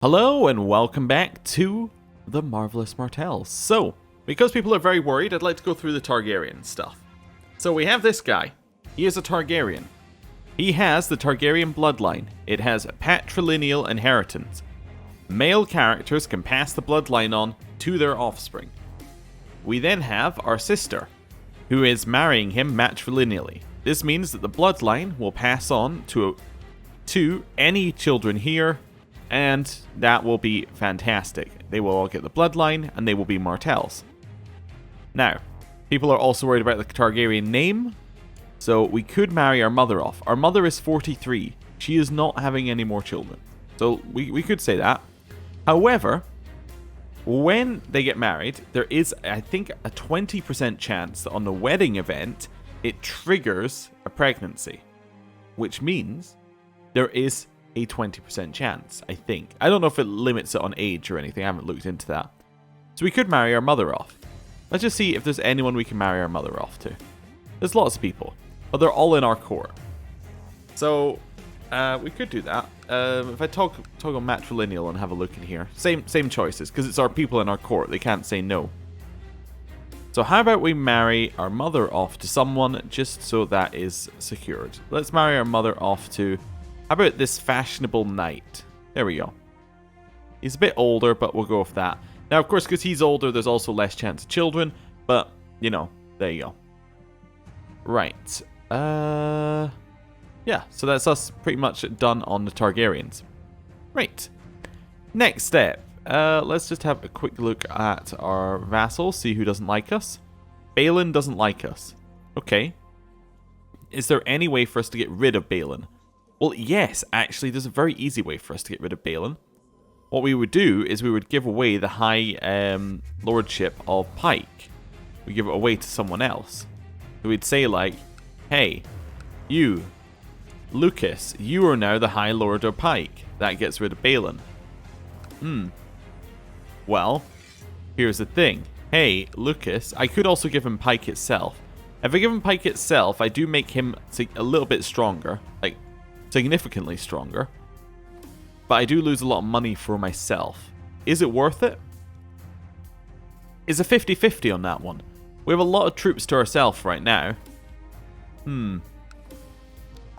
Hello and welcome back to the Marvellous Martells. So, because people are very worried, I'd like to go through the Targaryen stuff. So we have this guy. He is a Targaryen. He has the Targaryen bloodline. It has patrilineal inheritance. Male characters can pass the bloodline on to their offspring. We then have our sister, who is marrying him matrilineally. This means that the bloodline will pass on to any children here, and that will be fantastic. They will all get the bloodline, and they will be Martells. Now, people are also worried about the Targaryen name, so we could marry our mother off. Our mother is 43. She is not having any more children. So we could say that. However, when they get married, there is, I think, a 20% chance that on the wedding event, it triggers a pregnancy. Which means there is a 20% chance, I think. I don't know if it limits it on age or anything. I haven't looked into that. So we could marry our mother off. Let's just see if there's anyone we can marry our mother off to. There's lots of people, but they're all in our court. So we could do that. If I toggle matrilineal and have a look in here, same choices, because it's our people in our court. They can't say no. So how about we marry our mother off to someone just so that is secured? Let's marry our mother off to, how about this fashionable knight? There we go. He's a bit older, but we'll go with that. Now, of course, because he's older, there's also less chance of children. But, you know, there you go. Right. Yeah, so that's us pretty much done on the Targaryens. Right. Next step. Let's just have a quick look at our vassals, see who doesn't like us. Balin doesn't like us. Okay. Is there any way for us to get rid of Balin? Well, yes, actually, there's a very easy way for us to get rid of Balin. What we would do is we would give away the high lordship of Pike. We give it away to someone else. So we'd say, like, hey, you, Lucas, you are now the High Lord of Pike. That gets rid of Balin. Well, here's the thing. Hey, Lucas, I could also give him Pike itself. If I give him Pike itself, I do make him a little bit stronger. Like, significantly stronger, but I do lose a lot of money for myself. Is it worth it? Is a 50-50 on that one. We have a lot of troops to ourselves right now. I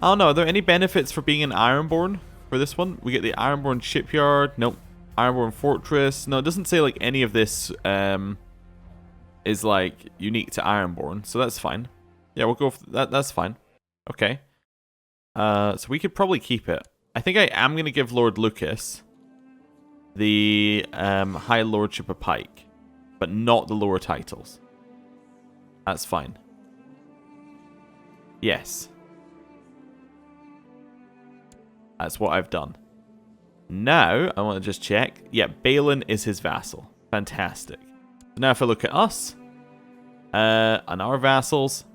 don't know, are there any benefits for being an Ironborn for this one? We get the Ironborn shipyard. Nope. Ironborn fortress. No, it doesn't say like any of this is like unique to Ironborn, so that's fine. Yeah, we'll go for that. That's fine. Okay. So we could probably keep it. I think I am going to give Lord Lucas the High Lordship of Pike, but not the lower titles. That's fine. Yes. That's what I've done. Now, I want to just check. Yeah, Balin is his vassal. Fantastic. Now if I look at us, and our vassals,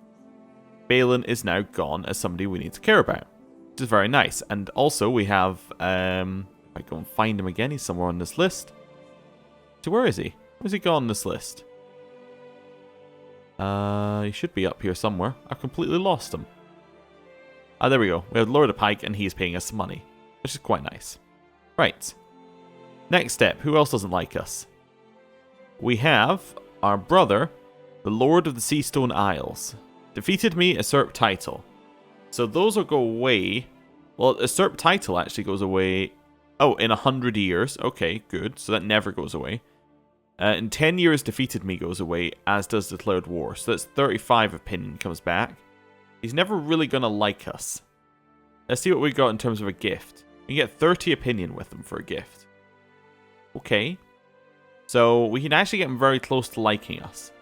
Balin is now gone as somebody we need to care about, which is very nice. And also we have, if I go and find him again, he's somewhere on this list. So where is he? Where's he gone on this list? He should be up here somewhere. I've completely lost him. Ah, there we go. We have Lord of Pike and he's paying us money, which is quite nice. Right. Next step. Who else doesn't like us? We have our brother, the Lord of the Seastone Isles. Defeated me, usurp title. So those will go away. Well, usurp title actually goes away. Oh, in 100 years. Okay, good. So that never goes away. In 10 years, defeated me goes away, as does declared war. So that's 35 opinion comes back. He's never really going to like us. Let's see what we got in terms of a gift. We can get 30 opinion with him for a gift. Okay. So we can actually get him very close to liking us.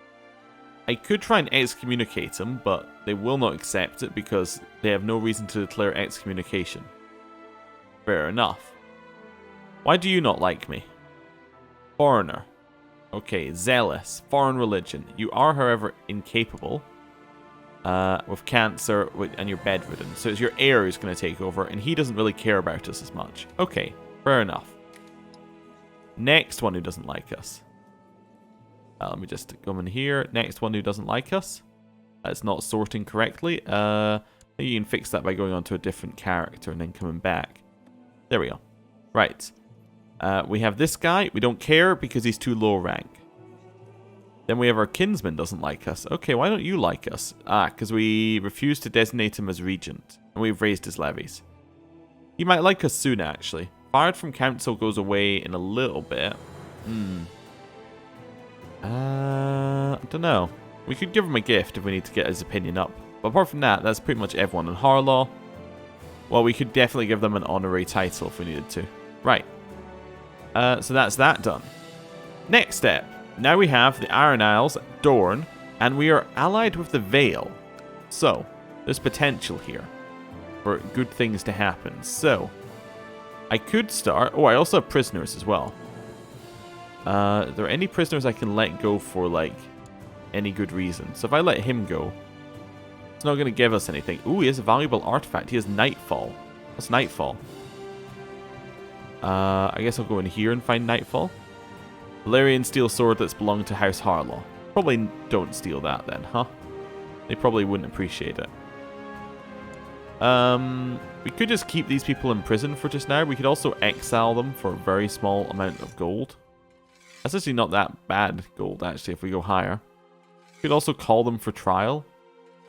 I could try and excommunicate him, but they will not accept it because they have no reason to declare excommunication. Fair enough. Why do you not like me? Foreigner. Okay, zealous. Foreign religion. You are, however, incapable. With cancer and you're bedridden. So it's your heir who's going to take over, and he doesn't really care about us as much. Okay, fair enough. Next one who doesn't like us. Let me just come in here. Next one who doesn't like us. It's not sorting correctly. You can fix that by going on to a different character and then coming back. There we go. Right. We have this guy. We don't care because he's too low rank. Then we have our kinsman doesn't like us. Okay, why don't you like us? Because we refuse to designate him as regent. And we've raised his levies. He might like us soon, actually. Fired from council goes away in a little bit. I don't know. We could give him a gift if we need to get his opinion up. But apart from that, that's pretty much everyone in Harlaw. Well, we could definitely give them an honorary title if we needed to. Right. So that's that done. Next step. Now we have the Iron Isles, Doran, and we are allied with the Vale. So, there's potential here for good things to happen. So, I could start... Oh, I also have prisoners as well. Are there any prisoners I can let go for, like, any good reason? So if I let him go, it's not going to give us anything. Ooh, he has a valuable artifact. He has Nightfall. What's Nightfall? I guess I'll go in here and find Nightfall. Valerian steel sword that's belonged to House Harlaw. Probably don't steal that then, huh? They probably wouldn't appreciate it. We could just keep these people in prison for just now. We could also exile them for a very small amount of gold. That's actually not that bad gold, actually, if we go higher. We could also call them for trial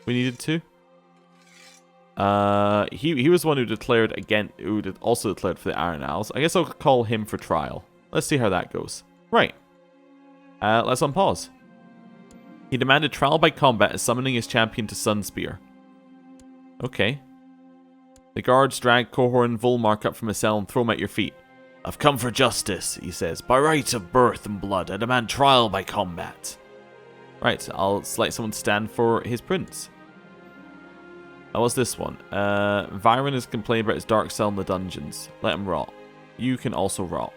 if we needed to. He was the one who declared against, who also declared for the Iron Isles. I guess I'll call him for trial. Let's see how that goes. Right. Let's unpause. He demanded trial by combat as summoning his champion to Sunspear. Okay. The guards drag Cohorn Volmark up from a cell and throw him at your feet. I've come for justice, he says. By right of birth and blood, I demand trial by combat. Right, I'll select someone to stand for his prince. What's this one? Viren has complained about his dark cell in the dungeons. Let him rot. You can also rot.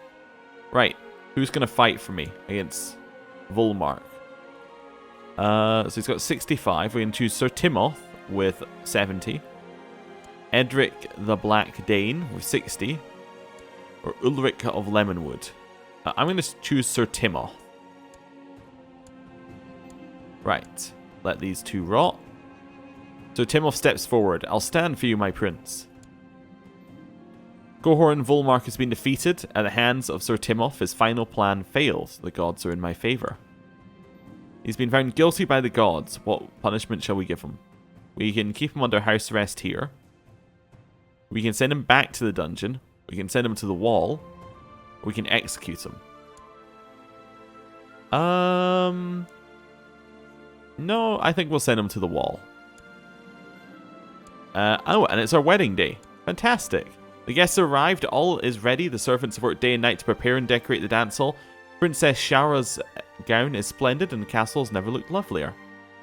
Right, who's going to fight for me against Volmark? So he's got 65. We can choose Sir Timoth with 70. Edric the Black Dane with 60. Or Ulrich of Lemonwood. I'm going to choose Sir Timoth. Right. Let these two rot. So Timoth steps forward. I'll stand for you, my prince. Cohorn Volmark has been defeated at the hands of Sir Timoth. His final plan failed. The gods are in my favour. He's been found guilty by the gods. What punishment shall we give him? We can keep him under house arrest here. We can send him back to the dungeon. We can send him to the wall. We can execute him. No, I think we'll send him to the wall. Oh, and it's our wedding day. Fantastic. The guests arrived. All is ready. The servants have worked day and night to prepare and decorate the dance hall. Princess Shara's gown is splendid and the castle has never looked lovelier.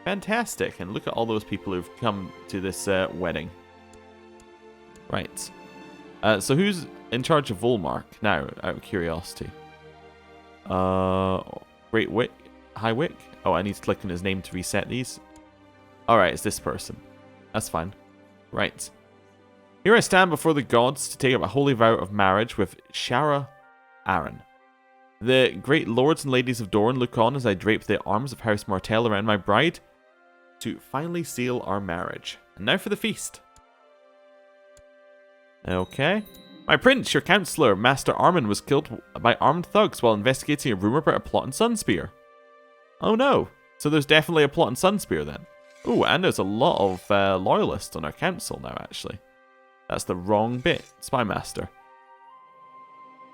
Fantastic. And look at all those people who've come to this wedding. Right. So who's in charge of Volmark now, out of curiosity? Great Wick? High Wick? Oh, I need to click on his name to reset these. Alright, it's this person. That's fine. Right. Here I stand before the gods to take up a holy vow of marriage with Shara Aaron. The great lords and ladies of Doran look on as I drape the arms of House Martell around my bride to finally seal our marriage. And now for the feast. Okay. My prince, your counselor, Master Armin, was killed by armed thugs while investigating a rumor about a plot in Sunspear. Oh no. So there's definitely a plot in Sunspear then. Oh, and there's a lot of loyalists on our council now, actually. That's the wrong bit. Spymaster.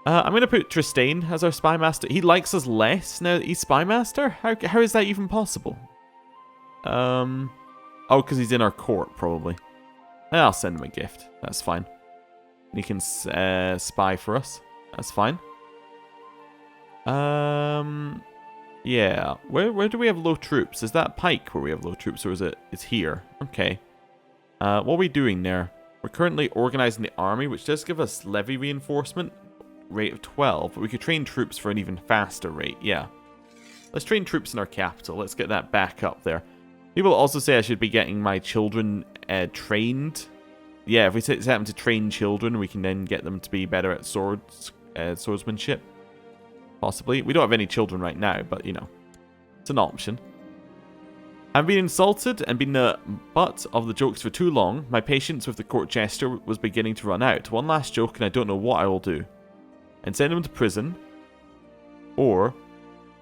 I'm going to put Tristane as our Spymaster. He likes us less now that he's Spymaster? How is that even possible? Oh, because he's in our court, probably. I'll send him a gift. That's fine. He can spy for us. That's fine. Yeah. Where do we have low troops? Is that Pike where we have low troops, or is it? It's here. Okay. What are we doing there? We're currently organizing the army, which does give us levy reinforcement rate of 12, but we could train troops for an even faster rate. Yeah. Let's train troops in our capital. Let's get that back up there. People also say I should be getting my children trained. Yeah, if we set them to train children, we can then get them to be better at swordsmanship. Possibly. We don't have any children right now, but, you know, it's an option. I've been insulted and been the butt of the jokes for too long. My patience with the court jester was beginning to run out. One last joke and I don't know what I will do. and send him to prison. Or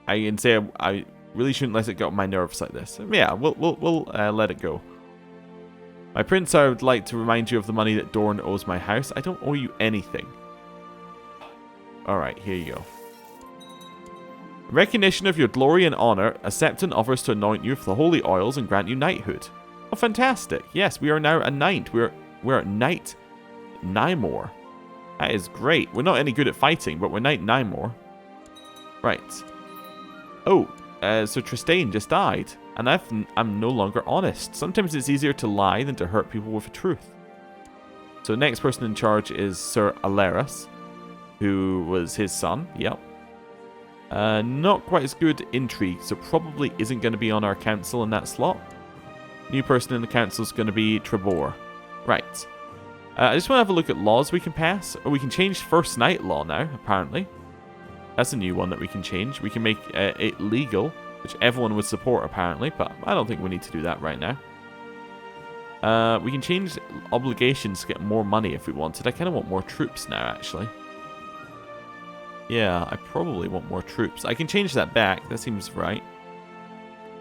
I can say I really shouldn't let it get on my nerves like this. Yeah, we'll let it go. My prince, I would like to remind you of the money that Doran owes my house. I don't owe you anything. Alright, here you go. In recognition of your glory and honor, a septon offers to anoint you with the holy oils and grant you knighthood. Oh, fantastic. Yes, we are now a knight. We're Knight Nymore. That is great. We're not any good at fighting, but we're Knight Nymore. Right. Oh, so Tristane just died. And I'm no longer honest. Sometimes it's easier to lie than to hurt people with the truth. So next person in charge is Sir Aleris, who was his son. Yep. Not quite as good intrigue, so probably isn't going to be on our council in that slot. New person in the council is going to be Trebor. Right. I just want to have a look at laws we can pass. Or we can change First Night law now, apparently. That's a new one that we can change. We can make it legal, which everyone would support, apparently. But I don't think we need to do that right now. We can change obligations to get more money if we wanted. I kind of want more troops now, actually. Yeah, I probably want more troops. I can change that back. That seems right.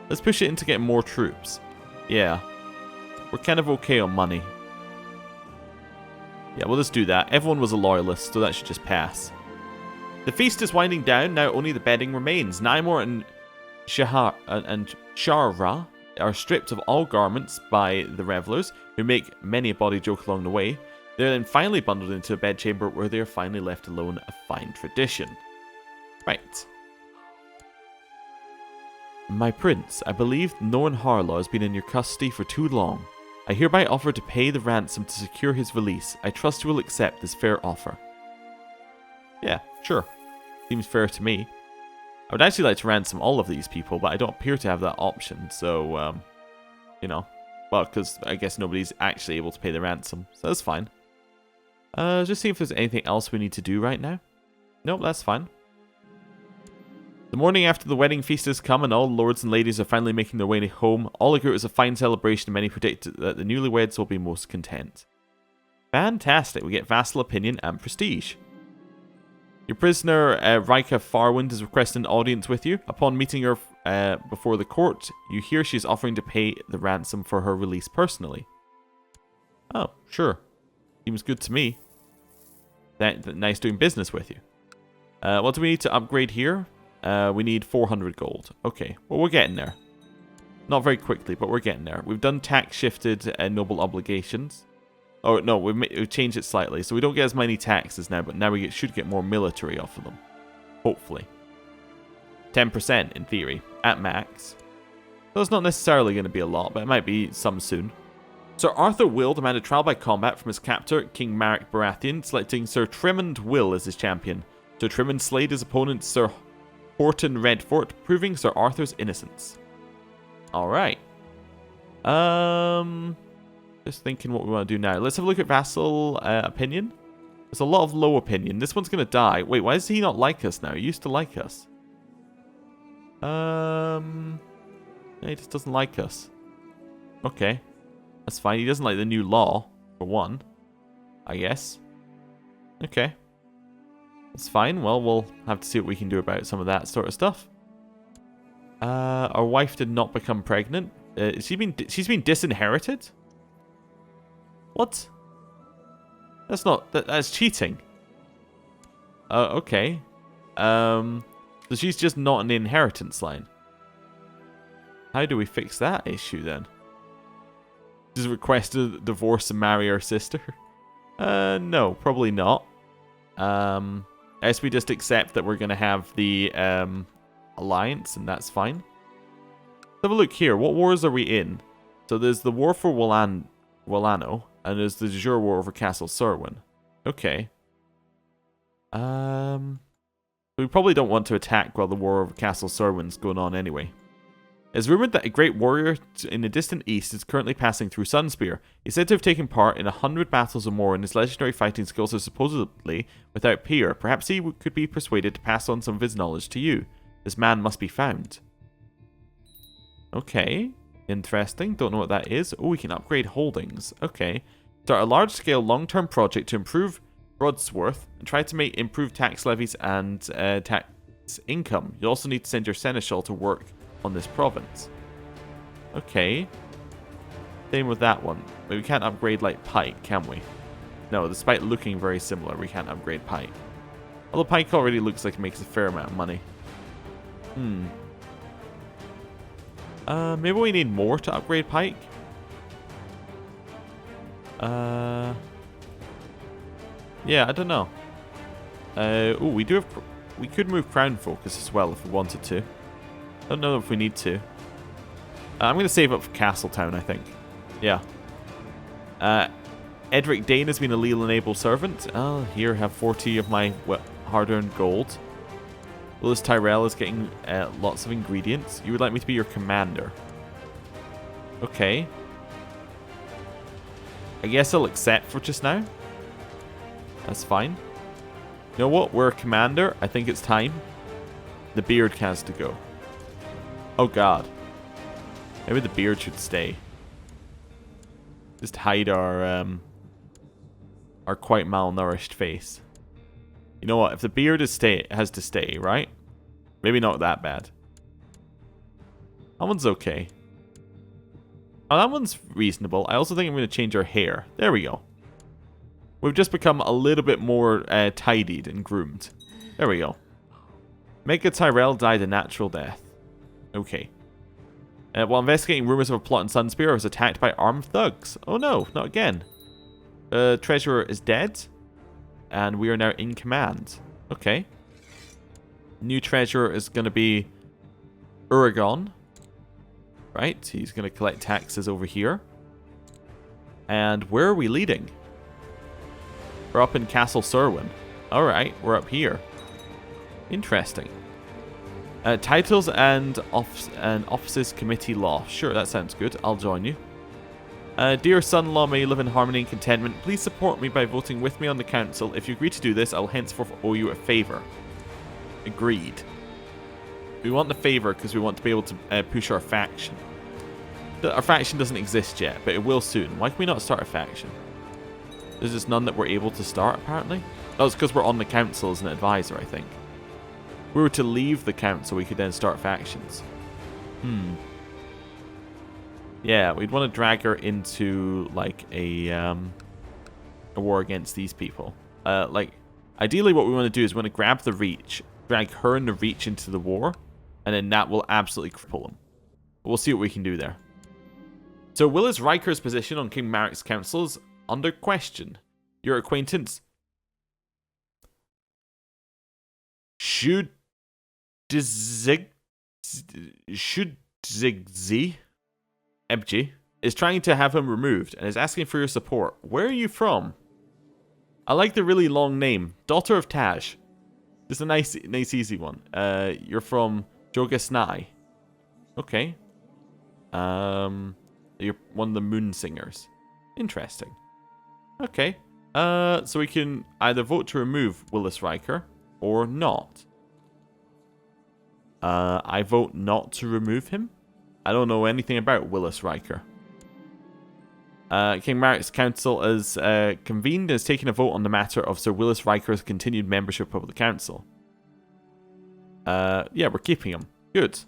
Let's push it into getting more troops. Yeah. We're kind of okay on money. Yeah, we'll just do that. Everyone was a loyalist, so that should just pass. The feast is winding down. Now only the bedding remains. Nymore and Shara are stripped of all garments by the revelers, who make many a bawdy joke along the way. They're then finally bundled into a bedchamber where they are finally left alone, a fine tradition. Right. My prince, I believe Noran Harlaw has been in your custody for too long. I hereby offer to pay the ransom to secure his release. I trust you will accept this fair offer. Yeah, sure. Seems fair to me. I would actually like to ransom all of these people, but I don't appear to have that option, so, you know. Well, because I guess nobody's actually able to pay the ransom, so that's fine. Just see if there's anything else we need to do right now. Nope, that's fine. The morning after the wedding feast has come and all lords and ladies are finally making their way home, all agree it was a fine celebration and many predict that the newlyweds will be most content. Fantastic, we get vassal opinion and prestige. Your prisoner, Rika Farwind, is requesting an audience with you. Upon meeting her before the court, you hear she is offering to pay the ransom for her release personally. Oh, sure. Seems good to me. Nice doing business with you. What do we need to upgrade here? We need 400 gold. Okay, well, we're getting there. Not very quickly, but we're getting there. We've done tax-shifted noble obligations. Oh, no, we've changed it slightly. So we don't get as many taxes now, but now we should get more military off of them. Hopefully. 10% in theory, at max. So it's not necessarily going to be a lot, but it might be some soon. Sir Arthur Will demanded trial by combat from his captor, King Marek Baratheon, selecting Sir Trimond Will as his champion. Sir Trimond slayed his opponent, Sir Horton Redfort, proving Sir Arthur's innocence. Alright. Just thinking what we want to do now. Let's have a look at vassal opinion. There's a lot of low opinion. This one's going to die. Wait, why does he not like us now? He used to like us. He just doesn't like us. Okay. That's fine. He doesn't like the new law, for one. I guess. Okay. That's fine. Well, we'll have to see what we can do about some of that sort of stuff. Our wife did not become pregnant. She's been disinherited? What? That's not... That's cheating. Okay. So she's just not in the inheritance line. How do we fix that issue then? Just request a divorce and marry her sister? No, probably not. As we just accept that we're going to have the alliance, and that's fine. Let's have a look here. What wars are we in? So there's the war for Wallano, and there's the de jure war over Castle Serwyn. Okay. We probably don't want to attack while the war over Castle Serwyn's going on anyway. It's rumored that a great warrior in the distant east is currently passing through Sunspear. He's said to have taken part in 100 battles or more, and his legendary fighting skills are supposedly without peer. Perhaps he could be persuaded to pass on some of his knowledge to you. This man must be found. Okay. Interesting. Don't know what that is. Oh, we can upgrade holdings. Okay. Start a large-scale long-term project to improve Broadsworth and try to make improved tax levies and tax income. You also need to send your seneschal to work on this province. Okay. Same with that one. But we can't upgrade like Pike, can we? No, despite looking very similar, we can't upgrade Pike. Although Pike already looks like it makes a fair amount of money. Maybe we need more to upgrade Pike? Yeah, I don't know. Oh, we could move Crown Focus as well if we wanted to. Don't know if we need to. I'm going to save up for Castletown, I think. Yeah. Edric Dane has been a leal-enabled servant. Oh, here, have 40 of my hard-earned gold. Willis Tyrell is getting lots of ingredients. You would like me to be your commander. Okay. I guess I'll accept for just now. That's fine. You know what? We're a commander. I think it's time. The beard has to go. Oh, God. Maybe the beard should stay. Just hide our quite malnourished face. You know what? If the beard has to stay, right? Maybe not that bad. That one's okay. Oh, that one's reasonable. I also think I'm going to change our hair. There we go. We've just become a little bit more tidied and groomed. There we go. Mega Tyrell died a natural death. Okay. While investigating rumors of a plot in Sunspear, I was attacked by armed thugs. Oh no, not again. Treasurer is dead. And we are now in command. Okay. New treasurer is going to be Uragon. Right, he's going to collect taxes over here. And where are we leading? We're up in Castle Serwyn. Alright, we're up here. Interesting. Titles and offices committee law. Sure, that sounds good. I'll join you. Dear son-in-law, may you live in harmony and contentment. Please support me by voting with me on the council. If you agree to do this, I will henceforth owe you a favour. Agreed. We want the favour because we want to be able to push our faction. Our faction doesn't exist yet, but it will soon. Why can we not start a faction? There's just none that we're able to start, apparently. Oh, it's because we're on the council as an advisor, I think. If we were to leave the council, we could then start factions. Yeah, we'd want to drag her into, like, a war against these people. Like, ideally what we want to do is we want to grab the Reach, drag her and the Reach into the war, and then that will absolutely cripple them. We'll see what we can do there. So, Willis Riker's position on King Maric's council is under question. Your acquaintance should Zigzi Ebji is trying to have him removed and is asking for your support. Where are you from? I like the really long name. Daughter of Taj. Just a nice easy one. You're from Jogasnai. Okay. You're one of the Moon Singers. Interesting. Okay. So we can either vote to remove Willis Riker or not. I vote not to remove him. I don't know anything about Willis Riker. King Maric's council is convened and has taken a vote on the matter of Sir Willis Riker's continued membership of the council. Yeah, we're keeping him. Good.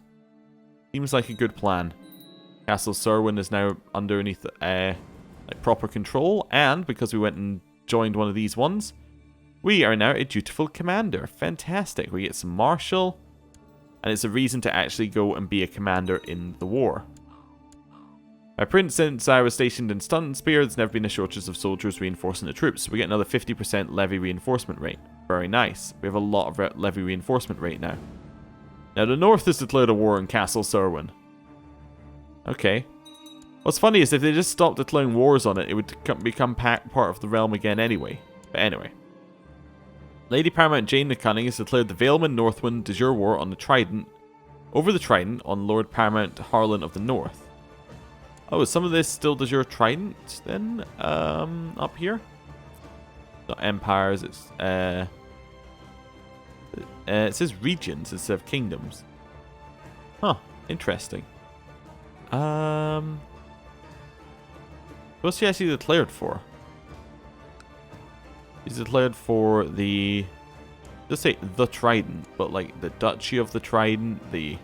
Seems like a good plan. Castle Serwyn is now underneath like proper control, and because we went and joined one of these ones, we are now a dutiful commander. Fantastic. We get some marshal, and it's a reason to actually go and be a commander in the war. My prince, since I was stationed in Sunspear, there's never been a shortage of soldiers reinforcing the troops. So we get another 50% levy reinforcement rate. Very nice. We have a lot of levy reinforcement rate now. Now the north has declared a war on Castle Serwyn. Okay. What's funny is if they just stopped declaring wars on it, it would become part of the realm again anyway. But anyway. Lady Paramount Jane the Cunning has declared the Valeman Northwind de jure war on the Trident, over the Trident on Lord Paramount Harlan of the North. Oh, is some of this still de jure Trident then? Up here? Not empires, it's it says regions instead of kingdoms. Huh, interesting. What's she actually declared for? He's declared for the... Just say the Trident, but like the Duchy of the Trident, the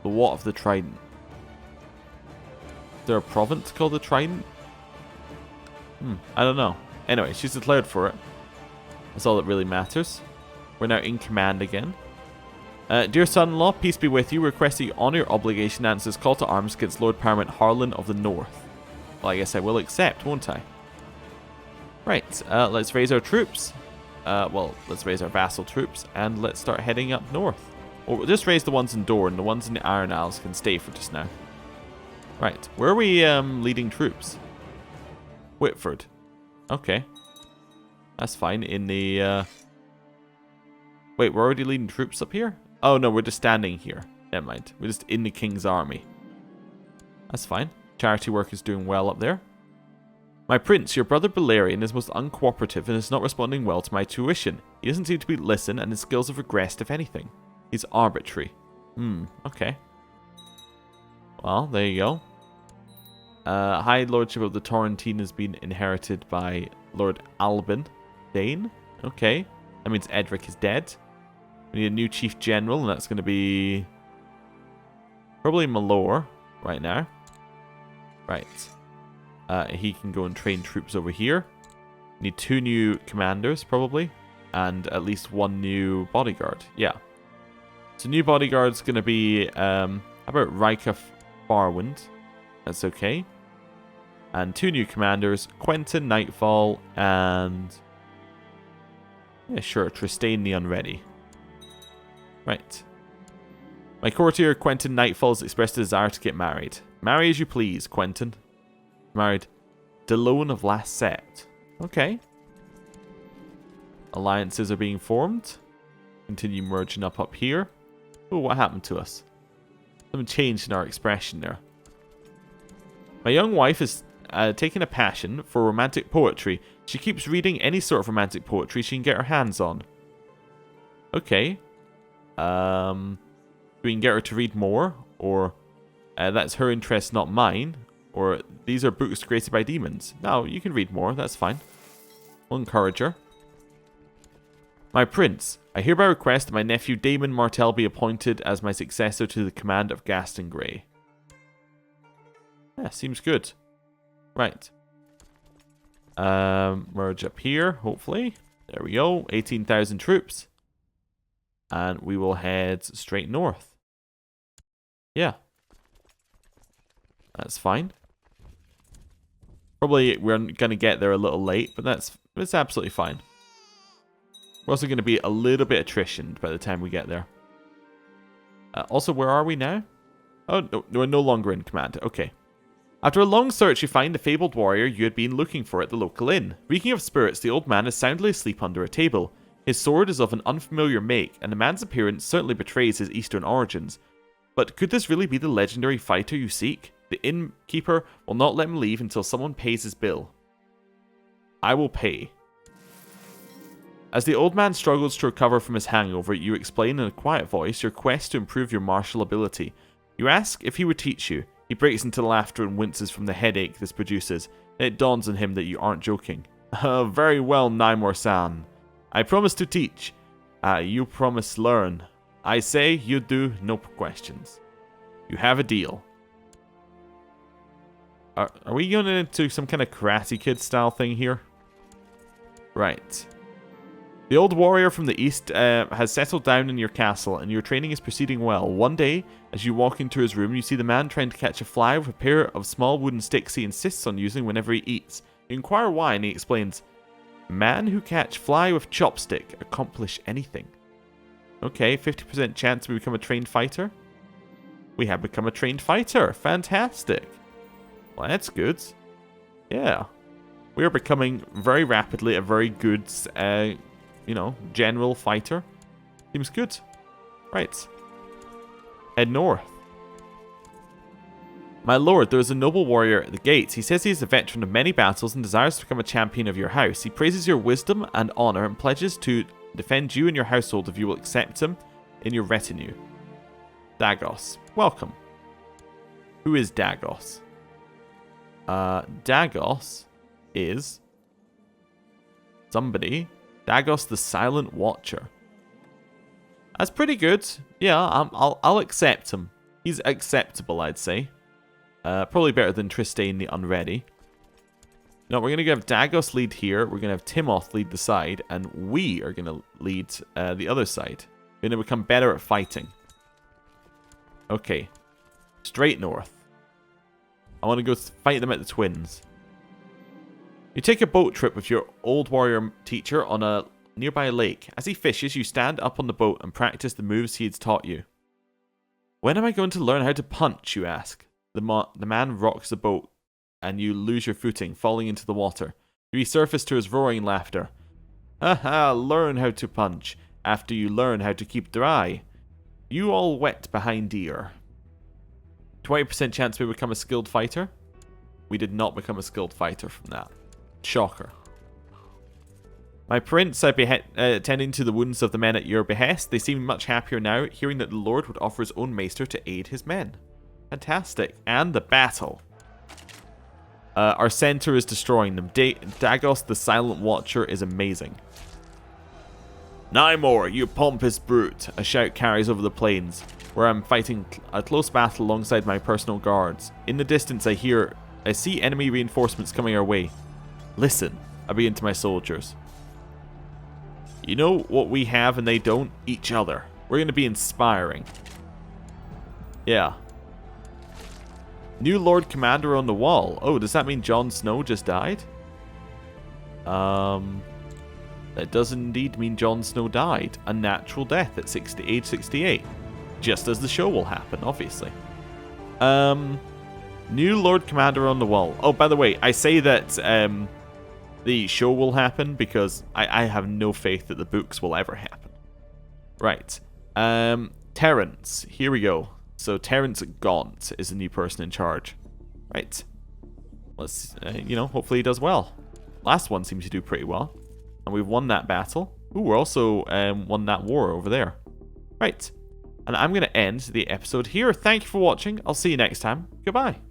what of the Trident? Is there a province called the Trident? I don't know. Anyway, she's declared for it. That's all that really matters. We're now in command again. Dear son-in-law, peace be with you. Request that you honor your obligation and answer this call to arms against Lord Paramount Harlan of the North. Well, I guess I will accept, won't I? Right, let's raise our troops. Well, let's raise our vassal troops, and let's start heading up north. Or we'll just raise the ones in Doran. The ones in the Iron Isles can stay for just now. Right, where are we leading troops? Whitford. Okay. That's fine. In the... Wait, we're already leading troops up here? Oh, no, we're just standing here. Never mind. We're just in the King's army. That's fine. Charity work is doing well up there. My prince, your brother Balerion is most uncooperative and is not responding well to my tuition. He doesn't seem to be listen, and his skills have regressed, if anything. He's arbitrary. Okay. Well, there you go. High Lordship of the Torrentine has been inherited by Lord Albin Dane. Okay. That means Edric is dead. We need a new Chief General, and that's going to be... probably Malor right now. Right. He can go and train troops over here. Need 2 new commanders, probably. And at least 1 new bodyguard. Yeah. So new bodyguard's going to be... how about Rika Farwind? That's okay. And 2 new commanders. Quentin Nightfall and... yeah, sure. Tristane the Unready. Right. My courtier, Quentin Nightfall, has expressed a desire to get married. Marry as you please, Quentin. Married Delone of Last Set. Okay. Alliances are being formed. Continue merging up here. Oh, what happened to us? Something changed in our expression there. My young wife is taking a passion for romantic poetry. She keeps reading any sort of romantic poetry she can get her hands on. Okay. We can get her to read more, or that's her interest, not mine, or these are books created by demons. No, you can read more, that's fine. We'll encourage her. My prince, I hereby request that my nephew Doran Martell be appointed as my successor to the command of Gaston Grey. Yeah, seems good. Right. Merge up here, hopefully. There we go, 18,000 troops. And we will head straight north. Yeah. That's fine. Probably we're going to get there a little late, but that's absolutely fine. We're also going to be a little bit attritioned by the time we get there. Also, where are we now? Oh, no, we're no longer in command. Okay. After a long search, you find the fabled warrior you had been looking for at the local inn. Reeking of spirits, the old man is soundly asleep under a table. His sword is of an unfamiliar make, and the man's appearance certainly betrays his eastern origins. But could this really be the legendary fighter you seek? The innkeeper will not let him leave until someone pays his bill. I will pay. As the old man struggles to recover from his hangover, you explain in a quiet voice your quest to improve your martial ability. You ask if he would teach you. He breaks into laughter and winces from the headache this produces. Then it dawns on him that you aren't joking. Very well, Naimor-san. I promise to teach. You promise learn. I say you do, no questions. You have a deal. Are we going into some kind of Karate Kid style thing here? Right. The old warrior from the east has settled down in your castle, and your training is proceeding well. One day, as you walk into his room, you see the man trying to catch a fly with a pair of small wooden sticks he insists on using whenever he eats. You inquire why, and he explains, man who catch fly with chopstick accomplish anything. Okay, 50% chance we become a trained fighter. We have become a trained fighter. Fantastic. Well, that's good. Yeah. We are becoming very rapidly a very good, general fighter. Seems good. Right. Head north. My lord, there is a noble warrior at the gates. He says he is a veteran of many battles and desires to become a champion of your house. He praises your wisdom and honor and pledges to defend you and your household if you will accept him in your retinue. Dagos. Welcome. Who is Dagos? Dagos is somebody. Dagos the Silent Watcher. That's pretty good. Yeah, I'll accept him. He's acceptable, I'd say. Probably better than Tristane the Unready. No, we're going to have Dagos lead here. We're going to have Timoth lead the side. And we are going to lead the other side. We're going to become better at fighting. Okay. Straight north. I want to go fight them at the Twins. You take a boat trip with your old warrior teacher on a nearby lake. As he fishes, you stand up on the boat and practice the moves he had taught you. When am I going to learn how to punch, you ask? The man rocks the boat, and you lose your footing, falling into the water. You resurface to his roaring laughter. Haha, learn how to punch, after you learn how to keep dry. You all wet behind ear. 20% chance we become a skilled fighter. We did not become a skilled fighter from that. Shocker. My prince, I attending to the wounds of the men at your behest. They seem much happier now, hearing that the Lord would offer his own maester to aid his men. Fantastic. And the battle. Our center is destroying them. Dagos, the Silent Watcher, is amazing. Nymor, you pompous brute. A shout carries over the plains, where I'm fighting a close battle alongside my personal guards. In the distance, I see enemy reinforcements coming our way. Listen, I begin to my soldiers. You know what we have and they don't? Each other. We're going to be inspiring. Yeah. New Lord Commander on the wall. Oh, does that mean Jon Snow just died? That does indeed mean Jon Snow died. A natural death at age 68. Just as the show will happen, obviously. New Lord Commander on the wall. Oh, by the way, I say that the show will happen because I have no faith that the books will ever happen. Right. Terrence. Here we go. So Terrence Gaunt is the new person in charge. Right. Let's, hopefully he does well. Last one seems to do pretty well. And we've won that battle. Ooh, we're also won that war over there. Right. And I'm going to end the episode here. Thank you for watching. I'll see you next time. Goodbye.